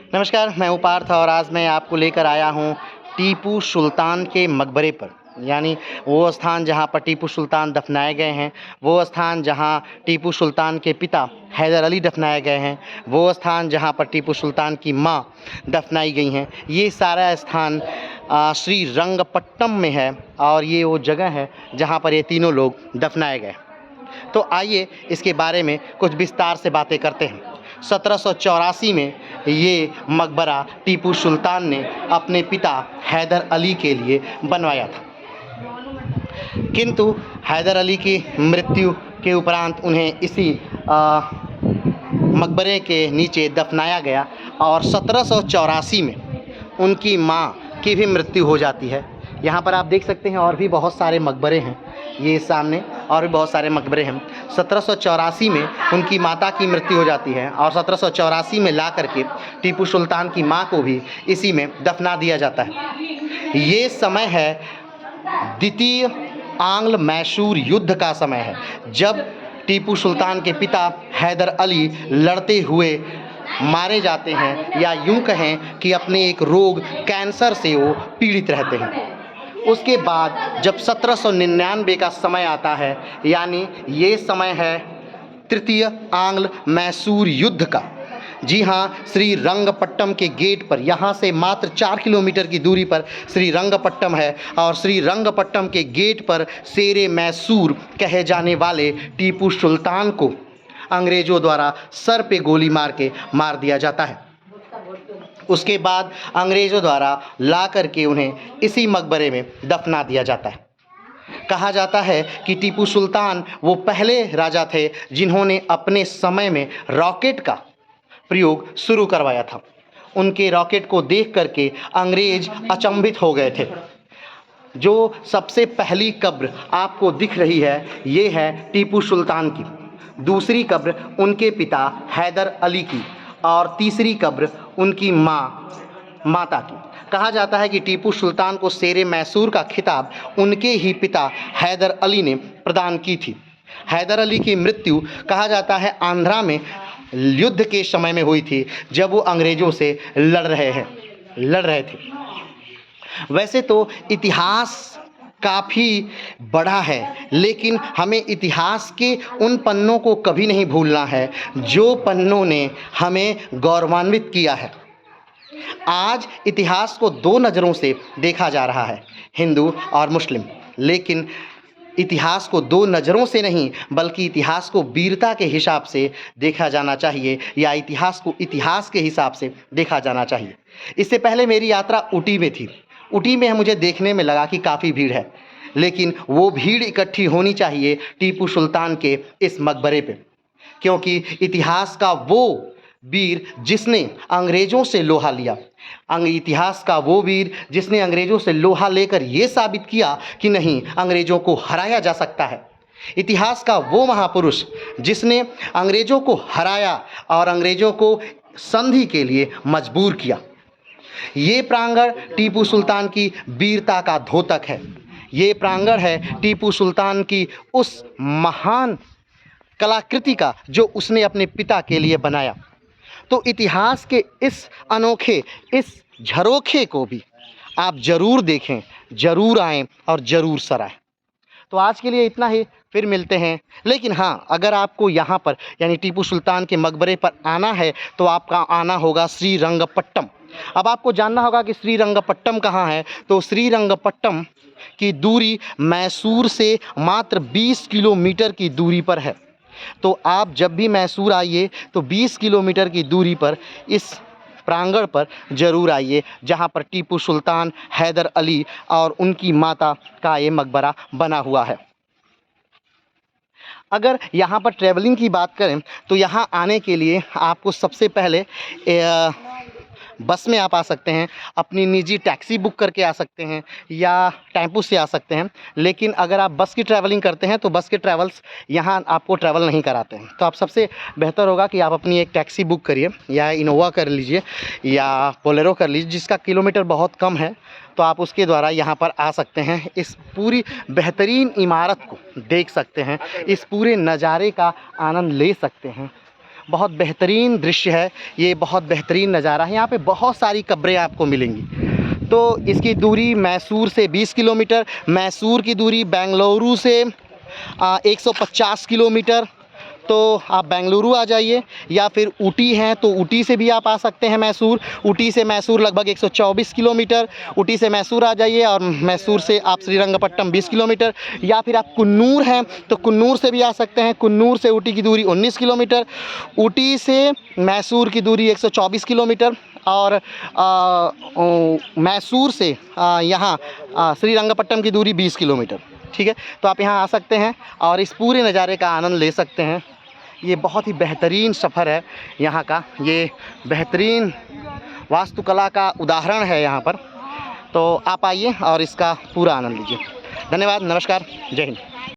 नमस्कार, मैं हूँ पार्थ और आज मैं आपको लेकर आया हूँ टीपू सुल्तान के मकबरे पर। यानी वो स्थान जहाँ पर टीपू सुल्तान दफनाए गए हैं, वो स्थान जहाँ टीपू सुल्तान के पिता हैदर अली दफनाए गए हैं, वो स्थान जहाँ पर टीपू सुल्तान की माँ दफनाई गई हैं। ये सारा स्थान श्री रंगपट्टम में है और ये वो जगह है जहाँ पर ये तीनों लोग दफनाए गए। तो आइए इसके बारे में कुछ विस्तार से बातें करते हैं। 1784 में ये मकबरा टीपू सुल्तान ने अपने पिता हैदर अली के लिए बनवाया था, किंतु हैदर अली की मृत्यु के उपरांत उन्हें इसी मकबरे के नीचे दफनाया गया और 1784 में उनकी माँ की भी मृत्यु हो जाती है। यहाँ पर आप देख सकते हैं और भी बहुत सारे मकबरे हैं, ये सामने और भी बहुत सारे मकबरे हैं। 1784 में उनकी माता की मृत्यु हो जाती है और 1784 में ला करके टीपू सुल्तान की माँ को भी इसी में दफना दिया जाता है। ये समय है द्वितीय आंग्ल मैसूर युद्ध का समय है, जब टीपू सुल्तान के पिता हैदर अली लड़ते हुए मारे जाते हैं, या यूं कहें कि अपने एक रोग कैंसर से वो पीड़ित रहते हैं। उसके बाद जब 1799 का समय आता है, यानी ये समय है तृतीय आंग्ल मैसूर युद्ध का। जी हाँ, श्री रंगपट्टम के गेट पर, यहाँ से मात्र 4 किलोमीटर की दूरी पर श्री रंगपट्टम है और श्री रंगपट्टम के गेट पर शेरे मैसूर कहे जाने वाले टीपू सुल्तान को अंग्रेज़ों द्वारा सर पे गोली मार के मार दिया जाता है। उसके बाद अंग्रेज़ों द्वारा ला करके उन्हें इसी मकबरे में दफना दिया जाता है। कहा जाता है कि टीपू सुल्तान वो पहले राजा थे जिन्होंने अपने समय में रॉकेट का प्रयोग शुरू करवाया था। उनके रॉकेट को देख करके अंग्रेज अचंभित हो गए थे। जो सबसे पहली कब्र आपको दिख रही है, ये है टीपू सुल्तान की, दूसरी कब्र उनके पिता हैदर अली की और तीसरी कब्र उनकी माता की। कहा जाता है कि टीपू सुल्तान को शेरे मैसूर का खिताब उनके ही पिता हैदर अली ने प्रदान की थी। हैदर अली की मृत्यु कहा जाता है आंध्रा में युद्ध के समय में हुई थी, जब वो अंग्रेज़ों से लड़ रहे थे। वैसे तो इतिहास काफ़ी बड़ा है, लेकिन हमें इतिहास के उन पन्नों को कभी नहीं भूलना है जो पन्नों ने हमें गौरवान्वित किया है। आज इतिहास को दो नज़रों से देखा जा रहा है, हिंदू और मुस्लिम, लेकिन इतिहास को दो नज़रों से नहीं बल्कि इतिहास को वीरता के हिसाब से देखा जाना चाहिए, या इतिहास को इतिहास के हिसाब से देखा जाना चाहिए। इससे पहले मेरी यात्रा ऊटी में थी। ऊटी में मुझे देखने में लगा कि काफ़ी भीड़ है, लेकिन वो भीड़ इकट्ठी होनी चाहिए टीपू सुल्तान के इस मकबरे पे, क्योंकि इतिहास का वो वीर जिसने अंग्रेज़ों से लोहा लिया, इतिहास का वो वीर जिसने अंग्रेज़ों से लोहा लेकर ये साबित किया कि नहीं, अंग्रेज़ों को हराया जा सकता है। इतिहास का वो महापुरुष जिसने अंग्रेज़ों को हराया और अंग्रेज़ों को संधि के लिए मजबूर किया। ये प्रांगण टीपू सुल्तान की वीरता का द्योतक है। ये प्रांगण है टीपू सुल्तान की उस महान कलाकृति का जो उसने अपने पिता के लिए बनाया। तो इतिहास के इस अनोखे, इस झरोखे को भी आप ज़रूर देखें, ज़रूर आएँ और ज़रूर सराहें। तो आज के लिए इतना ही, फिर मिलते हैं। लेकिन हाँ, अगर आपको यहाँ पर यानी टीपू सुल्तान के मकबरे पर आना है तो आपका आना होगा श्री रंगपट्टम। अब आपको जानना होगा कि श्री रंगपट्टम कहाँ है। तो श्री रंगपट्टम की दूरी मैसूर से मात्र 20 किलोमीटर की दूरी पर है। तो आप जब भी मैसूर आइए तो 20 किलोमीटर की दूरी पर इस प्रांगण पर ज़रूर आइए, जहाँ पर टीपू सुल्तान, हैदर अली और उनकी माता का ये मकबरा बना हुआ है। अगर यहाँ पर ट्रैवलिंग की बात करें तो यहाँ आने के लिए आपको सबसे पहले बस में आप आ सकते हैं, अपनी निजी टैक्सी बुक करके आ सकते हैं, या टेम्पो से आ सकते हैं। लेकिन अगर आप बस की ट्रैवलिंग करते हैं तो बस के ट्रैवल्स यहाँ आपको ट्रैवल नहीं कराते हैं। तो आप सबसे बेहतर होगा कि आप अपनी एक टैक्सी बुक करिए, या इनोवा कर लीजिए या बोलेरो कर लीजिए, जिसका किलोमीटर बहुत कम है, तो आप उसके द्वारा यहाँ पर आ सकते हैं। इस पूरी बेहतरीन इमारत को देख सकते हैं, इस पूरे नज़ारे का आनंद ले सकते हैं। बहुत बेहतरीन दृश्य है, ये बहुत बेहतरीन नज़ारा है। यहाँ पे बहुत सारी कब्रें आपको मिलेंगी। तो इसकी दूरी मैसूर से 20 किलोमीटर, मैसूर की दूरी बेंगलुरु से 150 किलोमीटर। तो आप बेंगलुरु आ जाइए, या फिर ऊटी हैं तो ऊटी से भी आप आ सकते हैं मैसूर। ऊटी से मैसूर लगभग 124 किलोमीटर। ऊटी से मैसूर आ जाइए और मैसूर से आप श्रीरंगपट्टनम 20 किलोमीटर। या फिर आप कुन्नूर हैं तो कुन्नूर से भी आ सकते हैं। कुन्नूर से ऊटी की दूरी 19 किलोमीटर। ऊटी से मैसूर की दूरी 124 किलोमीटर। और मैसूर से यहाँ श्रीरंगपट्टनम की दूरी 20 किलोमीटर। ठीक है, तो आप यहाँ आ सकते हैं और इस पूरे नज़ारे का आनंद ले सकते हैं। ये बहुत ही बेहतरीन सफ़र है यहाँ का, ये बेहतरीन वास्तुकला का उदाहरण है यहाँ पर। तो आप आइए और इसका पूरा आनंद लीजिए। धन्यवाद, नमस्कार, जय हिंद।